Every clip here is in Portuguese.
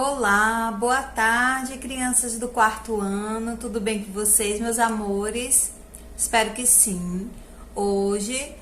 Olá, boa tarde, crianças do quarto ano, tudo bem com vocês, meus amores? Espero que sim. Hoje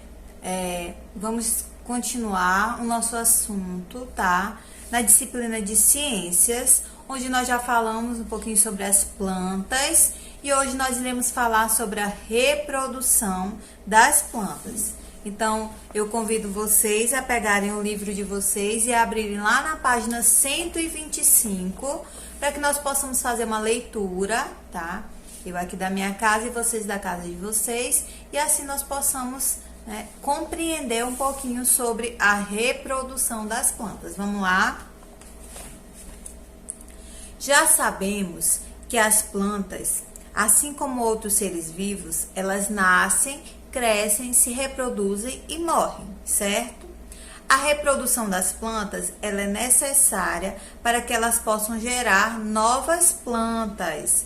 vamos continuar o nosso assunto, tá? Na disciplina de ciências, onde nós já falamos um pouquinho sobre as plantas e hoje nós iremos falar sobre a reprodução das plantas. Então, eu convido vocês a pegarem o livro de vocês e abrirem lá na página 125, para que nós possamos fazer uma leitura, tá? Eu aqui da minha casa e vocês da casa de vocês, e assim nós possamos compreender um pouquinho sobre a reprodução das plantas. Vamos lá? Já sabemos que as plantas, assim como outros seres vivos, elas nascem, crescem, se reproduzem e morrem, certo? A reprodução das plantas, ela é necessária para que elas possam gerar novas plantas.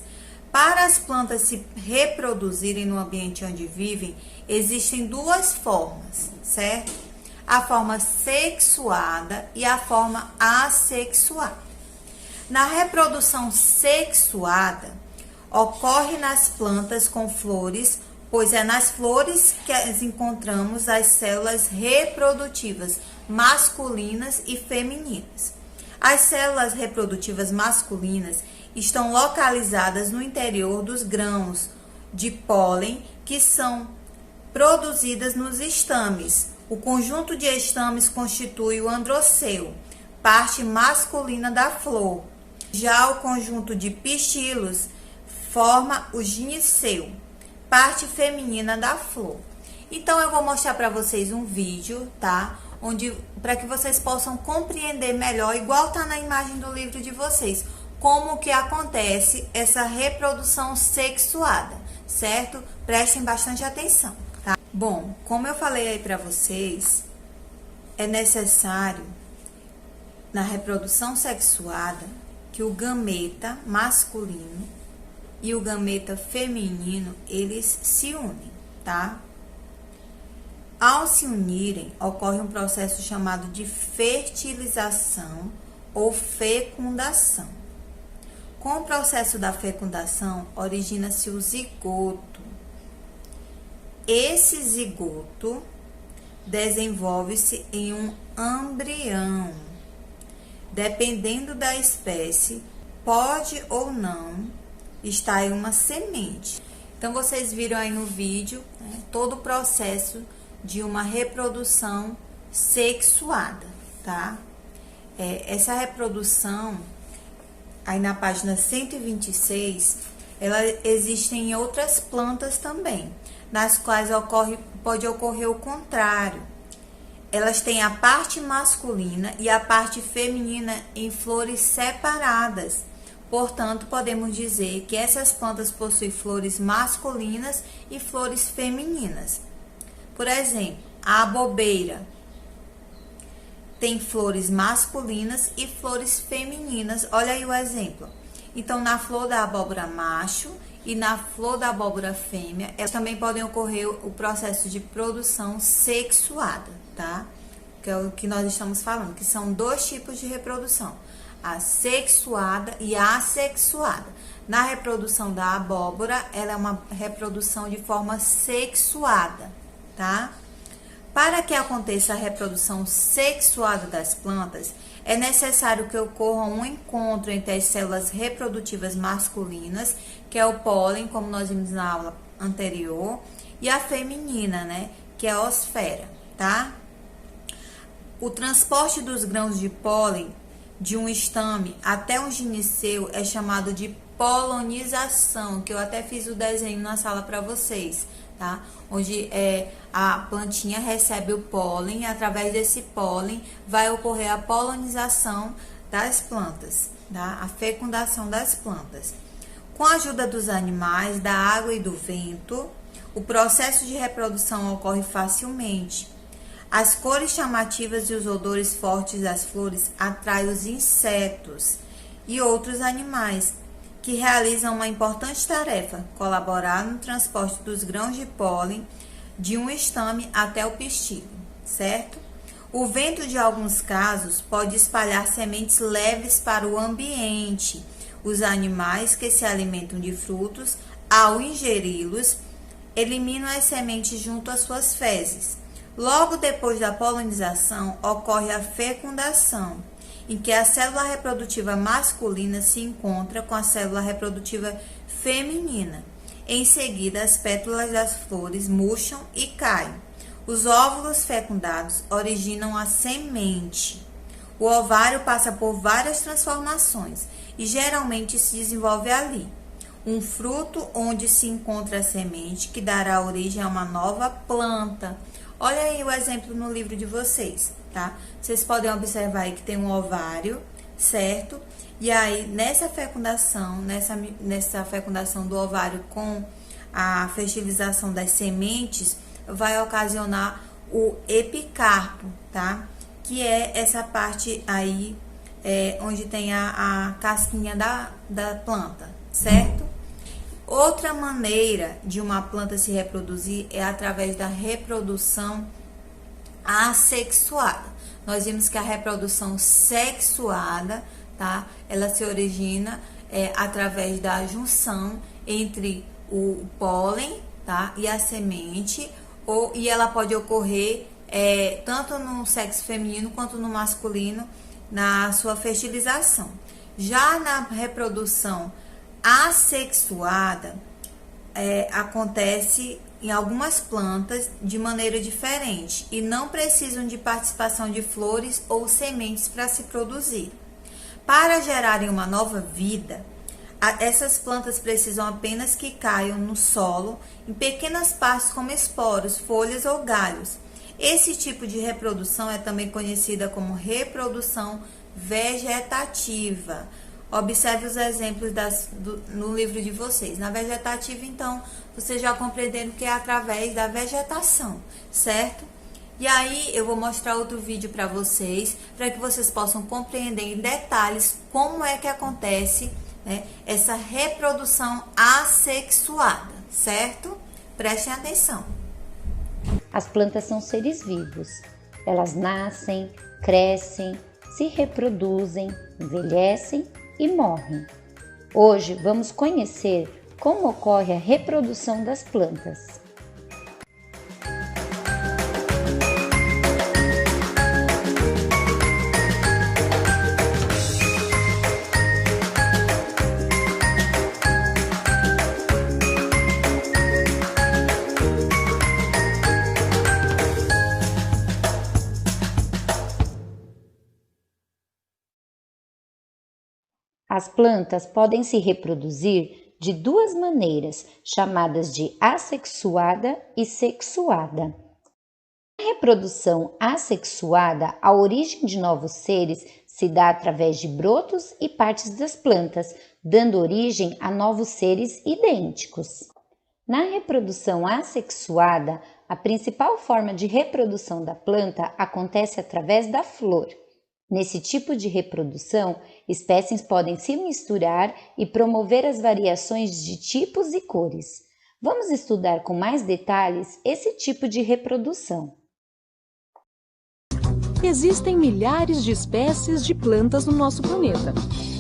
Para as plantas se reproduzirem no ambiente onde vivem, existem duas formas, certo? A forma sexuada e a forma assexuada. Na reprodução sexuada, ocorre nas plantas com flores, pois é nas flores que encontramos as células reprodutivas masculinas e femininas. As células reprodutivas masculinas estão localizadas no interior dos grãos de pólen que são produzidas nos estames. O conjunto de estames constitui o androceu, parte masculina da flor. Já o conjunto de pistilos forma o gineceu, parte feminina da flor. Então eu vou mostrar para vocês um vídeo, tá? Para que vocês possam compreender melhor, igual tá na imagem do livro de vocês, como que acontece essa reprodução sexuada, certo? Prestem bastante atenção, tá? Bom, como eu falei aí para vocês, é necessário na reprodução sexuada que o gameta masculino e o gameta feminino, eles se unem, tá? Ao se unirem, ocorre um processo chamado de fertilização ou fecundação. Com o processo da fecundação, origina-se o zigoto. Esse zigoto desenvolve-se em um embrião. Dependendo da espécie, pode ou não está em uma semente. Então, vocês viram aí no vídeo, todo o processo de uma reprodução sexuada, tá? Essa reprodução, aí na página 126, ela existe em outras plantas também, nas quais pode ocorrer o contrário. Elas têm a parte masculina e a parte feminina em flores separadas. Portanto, podemos dizer que essas plantas possuem flores masculinas e flores femininas. Por exemplo, a abobeira tem flores masculinas e flores femininas. Olha aí o exemplo. Então, na flor da abóbora macho e na flor da abóbora fêmea, elas também podem ocorrer o processo de produção sexuada, tá? Que é o que nós estamos falando, que são dois tipos de reprodução: a sexuada e a assexuada. Na reprodução da abóbora, ela é uma reprodução de forma sexuada, tá? Para que aconteça a reprodução sexuada das plantas, é necessário que ocorra um encontro entre as células reprodutivas masculinas, que é o pólen, como nós vimos na aula anterior, e a feminina, né, que é a osfera, tá? O transporte dos grãos de pólen de um estame até um gineceu é chamado de polinização, que eu até fiz o desenho na sala para vocês, tá? Onde a plantinha recebe o pólen e através desse pólen vai ocorrer a polinização das plantas, tá? A fecundação das plantas. Com a ajuda dos animais, da água e do vento, o processo de reprodução ocorre facilmente. As cores chamativas e os odores fortes das flores atraem os insetos e outros animais, que realizam uma importante tarefa: colaborar no transporte dos grãos de pólen de um estame até o pistilho, certo? O vento, de alguns casos, pode espalhar sementes leves para o ambiente. Os animais que se alimentam de frutos, ao ingeri-los, eliminam as sementes junto às suas fezes. Logo depois da polinização, ocorre a fecundação, em que a célula reprodutiva masculina se encontra com a célula reprodutiva feminina. Em seguida, as pétalas das flores murcham e caem. Os óvulos fecundados originam a semente. O ovário passa por várias transformações e geralmente se desenvolve ali. Um fruto onde se encontra a semente que dará origem a uma nova planta. Olha aí o exemplo no livro de vocês, tá? Vocês podem observar aí que tem um ovário, certo? E aí, nessa fecundação do ovário com a fertilização das sementes, vai ocasionar o epicarpo, tá? Que é essa parte aí, onde tem a casquinha da planta, certo? Outra maneira de uma planta se reproduzir é através da reprodução assexuada. Nós vimos que a reprodução sexuada, tá? Ela se origina através da junção entre o pólen, tá? E a semente, e ela pode ocorrer tanto no sexo feminino quanto no masculino na sua fertilização. Já na reprodução assexuada, acontece em algumas plantas de maneira diferente e não precisam de participação de flores ou sementes para se produzir. Para gerarem uma nova vida, essas plantas precisam apenas que caiam no solo em pequenas partes como esporos, folhas ou galhos. Esse tipo de reprodução é também conhecida como reprodução vegetativa. Observe os exemplos no livro de vocês. Na vegetativa, então, vocês já compreenderam que é através da vegetação, certo? E aí, eu vou mostrar outro vídeo para vocês, para que vocês possam compreender em detalhes como é que acontece, né, essa reprodução assexuada, certo? Prestem atenção. As plantas são seres vivos. Elas nascem, crescem, se reproduzem, envelhecem e morrem. Hoje vamos conhecer como ocorre a reprodução das plantas. As plantas podem se reproduzir de duas maneiras, chamadas de assexuada e sexuada. Na reprodução assexuada, a origem de novos seres se dá através de brotos e partes das plantas, dando origem a novos seres idênticos. Na reprodução assexuada, a principal forma de reprodução da planta acontece através da flor. Nesse tipo de reprodução, espécies podem se misturar e promover as variações de tipos e cores. Vamos estudar com mais detalhes esse tipo de reprodução. Existem milhares de espécies de plantas no nosso planeta.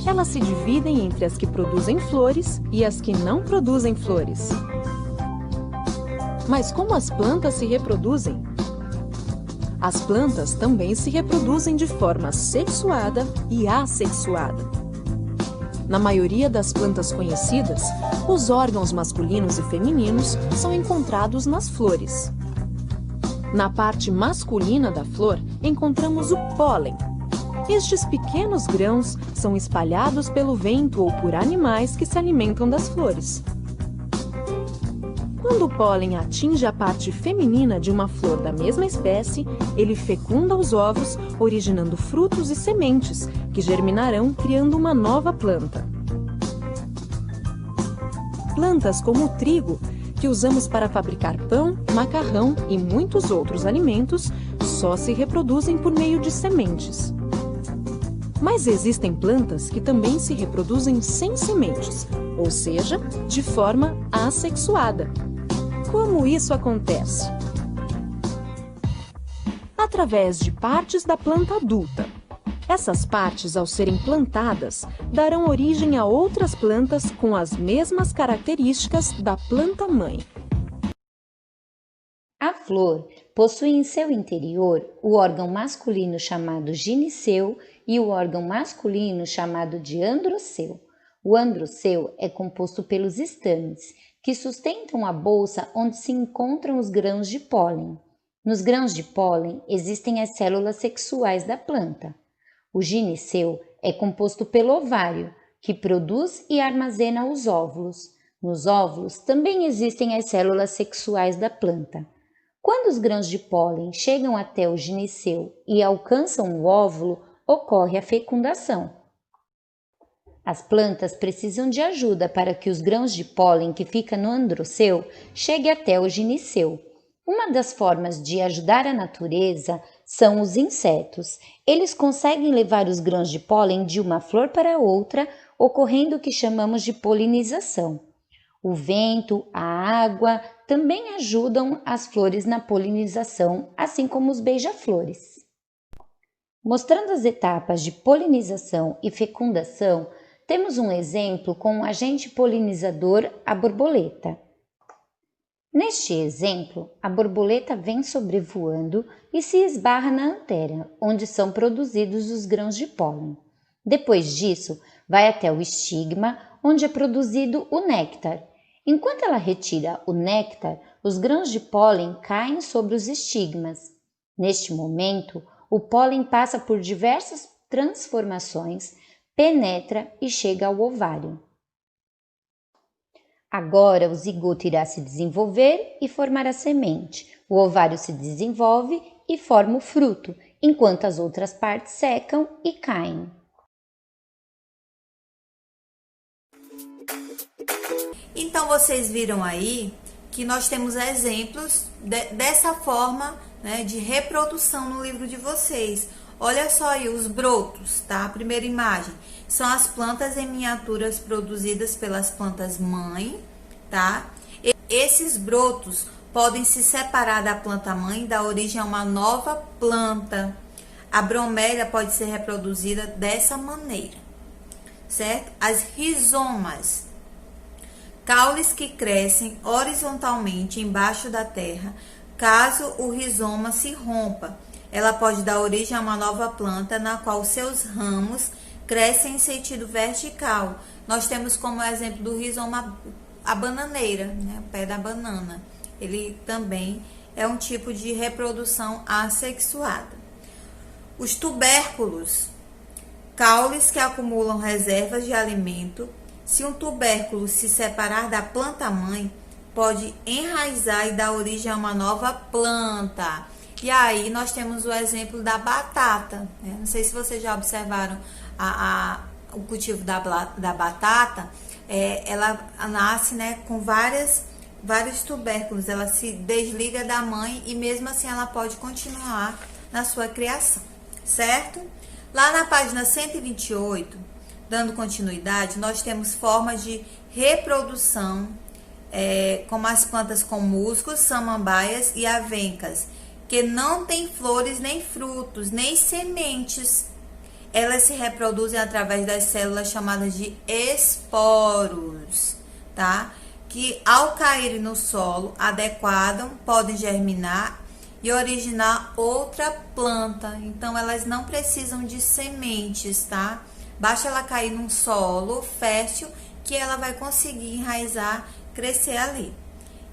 Elas se dividem entre as que produzem flores e as que não produzem flores. Mas como as plantas se reproduzem? As plantas também se reproduzem de forma sexuada e assexuada. Na maioria das plantas conhecidas, os órgãos masculinos e femininos são encontrados nas flores. Na parte masculina da flor, encontramos o pólen. Estes pequenos grãos são espalhados pelo vento ou por animais que se alimentam das flores. Quando o pólen atinge a parte feminina de uma flor da mesma espécie, ele fecunda os ovos, originando frutos e sementes, que germinarão criando uma nova planta. Plantas como o trigo, que usamos para fabricar pão, macarrão e muitos outros alimentos, só se reproduzem por meio de sementes. Mas existem plantas que também se reproduzem sem sementes, ou seja, de forma assexuada. Como isso acontece? através de partes da planta adulta. Essas partes, ao serem plantadas, darão origem a outras plantas com as mesmas características da planta-mãe. A flor possui em seu interior o órgão masculino chamado gineceu e o órgão masculino chamado de androceu. O androceu é composto pelos estames, que sustentam a bolsa onde se encontram os grãos de pólen. Nos grãos de pólen existem as células sexuais da planta. O gineceu é composto pelo ovário, que produz e armazena os óvulos. Nos óvulos também existem as células sexuais da planta. Quando os grãos de pólen chegam até o gineceu e alcançam o óvulo, ocorre a fecundação. As plantas precisam de ajuda para que os grãos de pólen que ficam no androceu cheguem até o gineceu. Uma das formas de ajudar a natureza são os insetos. Eles conseguem levar os grãos de pólen de uma flor para outra, ocorrendo o que chamamos de polinização. O vento, a água também ajudam as flores na polinização, assim como os beija-flores. Mostrando as etapas de polinização e fecundação, temos um exemplo com o agente polinizador, a borboleta. Neste exemplo, a borboleta vem sobrevoando e se esbarra na antera, onde são produzidos os grãos de pólen. Depois disso, vai até o estigma, onde é produzido o néctar. Enquanto ela retira o néctar, os grãos de pólen caem sobre os estigmas. Neste momento, o pólen passa por diversas transformações, penetra e chega ao ovário. Agora o zigoto irá se desenvolver e formar a semente. O ovário se desenvolve e forma o fruto, enquanto as outras partes secam e caem. Então vocês viram aí que nós temos exemplos dessa forma, né, de reprodução no livro de vocês. Olha só aí os brotos, tá? A primeira imagem são as plantas em miniaturas produzidas pelas plantas mãe, tá? Esses brotos podem se separar da planta mãe e dar origem a uma nova planta. A bromélia pode ser reproduzida dessa maneira, certo? As rizomas, caules que crescem horizontalmente embaixo da terra. Caso o rizoma se rompa, ela pode dar origem a uma nova planta na qual seus ramos crescem em sentido vertical. Nós temos como exemplo do rizoma a bananeira, né? O pé da banana. Ele também é um tipo de reprodução assexuada. Os tubérculos, caules que acumulam reservas de alimento. Se um tubérculo se separar da planta-mãe, pode enraizar e dar origem a uma nova planta. E aí nós temos o exemplo da batata, né? Não sei se vocês já observaram o cultivo da batata. Ela nasce, né, com vários tubérculos. Ela se desliga da mãe e mesmo assim ela pode continuar na sua criação, certo? Lá na página 128, dando continuidade, nós temos formas de reprodução, como as plantas com musgos, samambaias e avencas, que não têm flores, nem frutos, nem sementes. Elas se reproduzem através das células chamadas de esporos, tá? Que ao caírem no solo adequado, podem germinar e originar outra planta. Então, elas não precisam de sementes, tá? Basta ela cair num solo fértil que ela vai conseguir enraizar, crescer ali.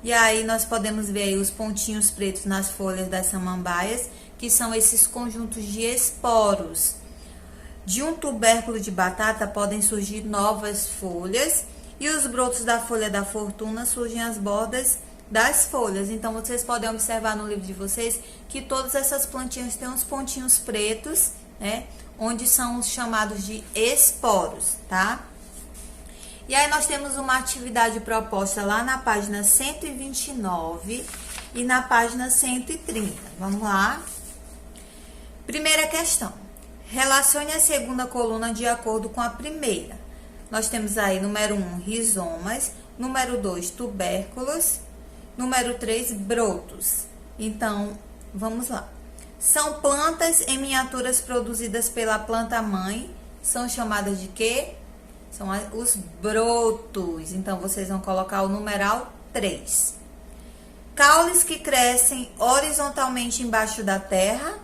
E aí nós podemos ver aí os pontinhos pretos nas folhas das samambaias, que são esses conjuntos de esporos. De um tubérculo de batata podem surgir novas folhas e os brotos da folha da fortuna surgem às bordas das folhas. Então vocês podem observar no livro de vocês que todas essas plantinhas têm uns pontinhos pretos, né? Onde são os chamados de esporos, tá? E aí nós temos uma atividade proposta lá na página 129 e na página 130. Vamos lá? Primeira questão. Relacione a segunda coluna de acordo com a primeira. Nós temos aí número 1, rizomas, número 2, tubérculos, número 3, brotos. Então, vamos lá. São plantas em miniaturas produzidas pela planta-mãe. São chamadas de quê? São os brotos. Então, vocês vão colocar o numeral 3. Caules que crescem horizontalmente embaixo da terra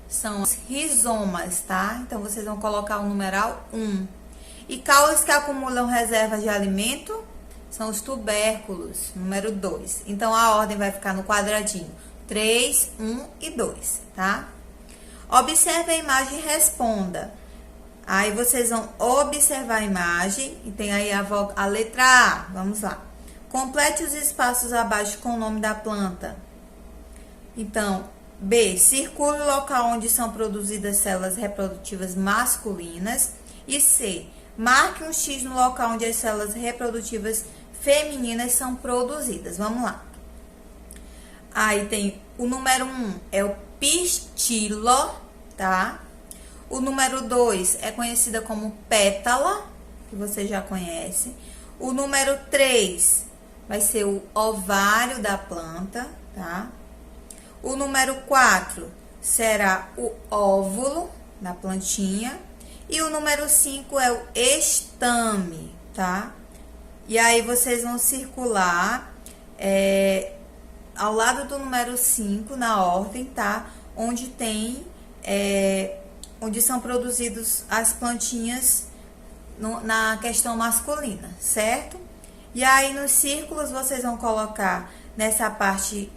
são os rizomas, tá? Então, vocês vão colocar o numeral 1. E caules que acumulam reservas de alimento são os tubérculos, número 2. Então, a ordem vai ficar no quadradinho 3, 1 e 2, tá? Observe a imagem e responda. Aí, vocês vão observar a imagem e tem aí a letra A. Vamos lá. Complete os espaços abaixo com o nome da planta. Então, B. Circule o local onde são produzidas células reprodutivas masculinas. E C. Marque um X no local onde as células reprodutivas femininas são produzidas. Vamos lá. Aí tem o número 1 é o pistilo, tá? O número 2 é conhecida como pétala, que você já conhece. O número 3 vai ser o ovário da planta, tá? O número 4 será o óvulo da plantinha. E o número 5 é o estame, tá? E aí, vocês vão circular ao lado do número 5, na ordem, tá? Onde tem... onde são produzidos as plantinhas na questão masculina, certo? E aí, nos círculos, vocês vão colocar nessa parte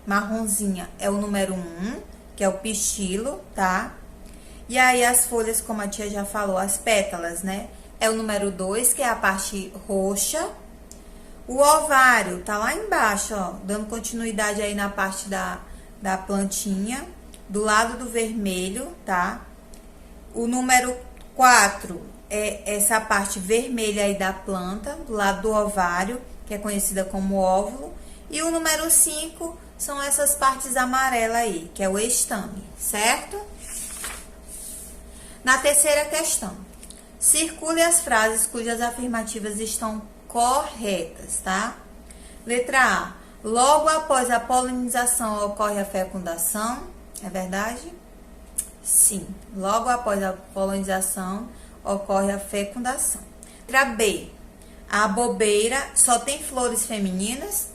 marronzinha, é o número 1, que é o pistilo, tá? E aí, as folhas, como a tia já falou, as pétalas, né? É o número 2, que é a parte roxa. O ovário tá lá embaixo, ó, dando continuidade aí na parte da plantinha, do lado do vermelho, tá? O número 4 é essa parte vermelha aí da planta, do lado do ovário, que é conhecida como óvulo. E o número 5 são essas partes amarelas aí, que é o estame, certo? Na terceira questão, circule as frases cujas afirmativas estão corretas, tá? Letra A. Logo após a polinização ocorre a fecundação. É verdade? Sim. Logo após a polinização ocorre a fecundação. Letra B. A abobeira só tem flores femininas?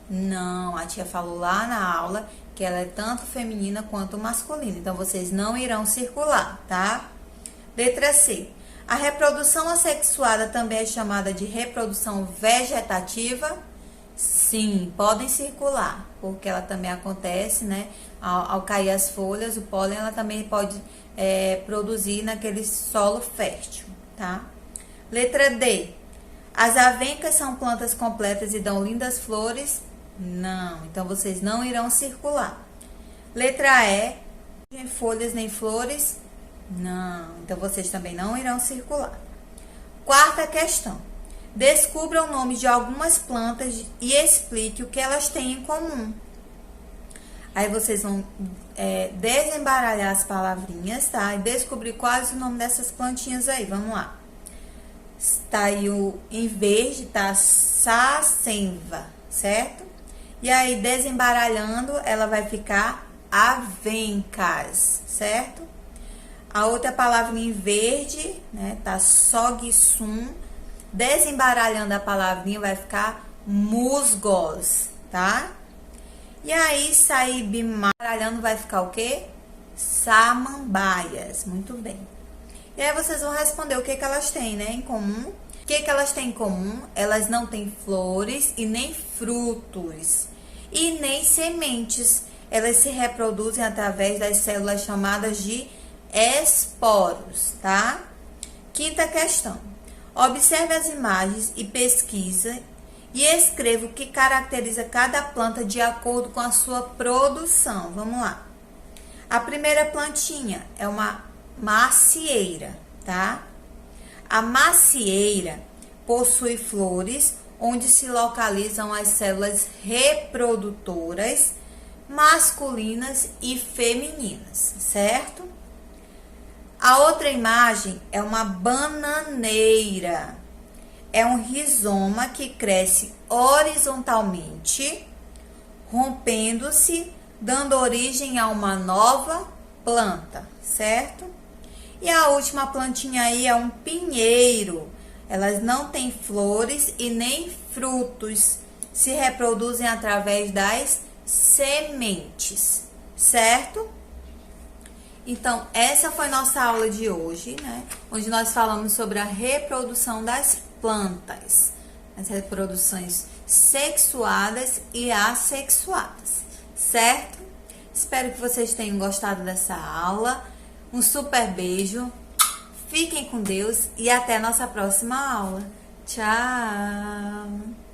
Não. A tia falou lá na aula que ela é tanto feminina quanto masculina. Então, vocês não irão circular, tá? Letra C. A reprodução assexuada também é chamada de reprodução vegetativa? Sim, podem circular, porque ela também acontece, né? Ao cair as folhas, o pólen, ela também pode produzir naquele solo fértil, tá? Letra D. As avencas são plantas completas e dão lindas flores? Não, então vocês não irão circular. Letra E. Nem folhas nem flores? Não, então vocês também não irão circular. Quarta questão. Descubra o nome de algumas plantas e explique o que elas têm em comum. Aí vocês vão desembaralhar as palavrinhas, tá? E descobrir quais o nome dessas plantinhas aí. Vamos lá. Tá aí em verde, tá sacenva, certo? E aí, desembaralhando, ela vai ficar avencas, certo? A outra palavra em verde, né, tá sogsum. Desembaralhando a palavrinha vai ficar musgos, tá? E aí, sair bimaralhando vai ficar o quê? Samambaias, muito bem. E aí, vocês vão responder o que elas têm, né, em comum. O que elas têm em comum? Elas não têm flores e nem frutos. E nem sementes. Elas se reproduzem através das células chamadas de esporos, tá? Quinta questão. Observe as imagens e pesquisa e escreva o que caracteriza cada planta de acordo com a sua produção. Vamos lá. A primeira plantinha é uma macieira, tá? A macieira possui flores onde se localizam as células reprodutoras masculinas e femininas, certo? A outra imagem é uma bananeira. É um rizoma que cresce horizontalmente, rompendo-se dando origem a uma nova planta, certo? E a última plantinha aí é um pinheiro. Elas não têm flores e nem frutos, se reproduzem através das sementes, certo? Então, essa foi nossa aula de hoje, né? Onde nós falamos sobre a reprodução das plantas, as reproduções sexuadas e assexuadas, certo? Espero que vocês tenham gostado dessa aula. Um super beijo, fiquem com Deus e até a nossa próxima aula. Tchau!